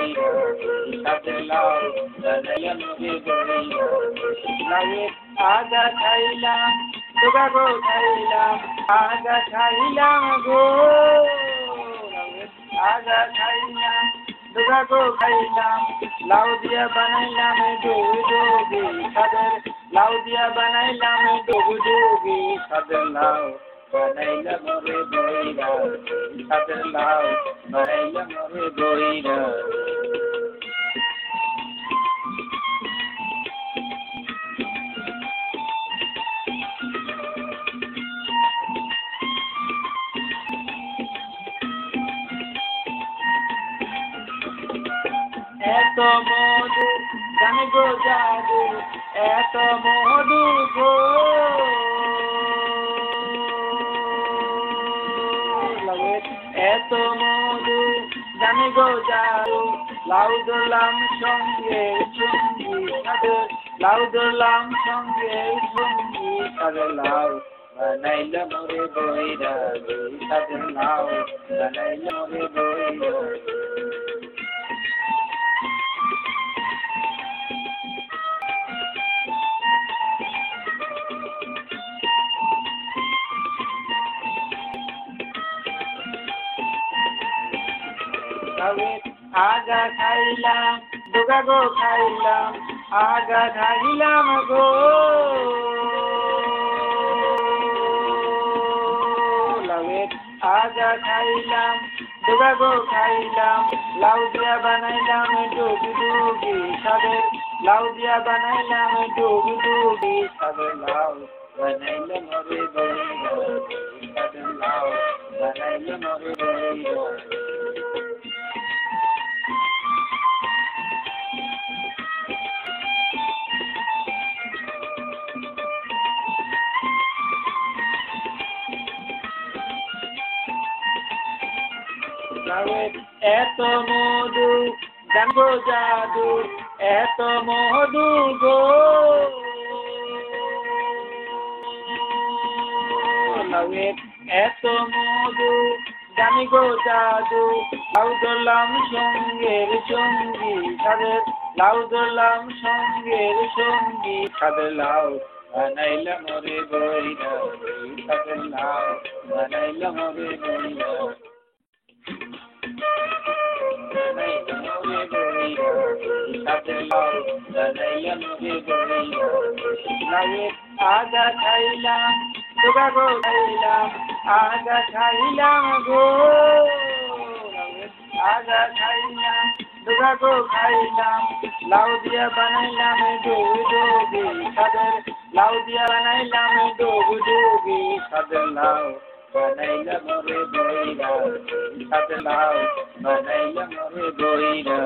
বইরা সাথে লাউ বানাইলা মোরে বইরা লাউয়ের আগা খাইলাম ডোগা গো খাইলাম আগা খাইলাম গো লাউয়ের আগা খাইলাম ডোগা গো খাইলাম লাউ দিয়া বানাইলাম ডোগি ডোগি সাদের লাউ দিয়া বানাইলাম ডোগি ডোগি সাদের লাউ বানাইলা মোরে বইরা সাদের লাউ বানাইলা মোরে বইরা এত মধু জানে গো জাদু এত মধু গো এত মধু জানে গো জাদু লাউ দোলাম সঙ্গে সঙ্গী সাদের লাউ দোলাম সঙ্গে সঙ্গী সাদের লাউ বানাইলা মোরে বইরা সাদের লাউ বানাইলা মোরে বইরা আগা খাইলাম ডোগা গো খাইলাম আগা খাইলাম গো লাউয়ের আগা খাইলাম ডোগা গো খাইলাম লাউ দিয়া বানাইলাম ডুগি ডুগি সাদের লাউ দিয়া বানাইলাম ডুগি ডুগি সাদের লাউ বানাইলে মোরে বইরা সাদের লাউ বানাইলে মোরে বইরা এত মধু জানগো জাদু এত মধু গো লাউয়ের এত মধু জানি গো জাদু লাউ দোলাম সঙ্গের সঙ্গী সাদের লাউ দোলাম সঙ্গের সঙ্গী সাদের লাউ বানাইলা মোরে বইরা সাদের লাউ বানাইলা মোরে বইরা আগা খাইলাম ডোগা গো খাইলাম আগা খাইলাম গো আগা খাইলাম ডোগা গো খাইলাম লাউ দিয়া বানাইলাম ডোগি ডোগি সাদের লাউ দিয়া বানাইলাম ডোগি ডোগি সাদের লাউ বানাইলা মোরে বইরা সাদের লাউ বানাইলা মোরে বইরা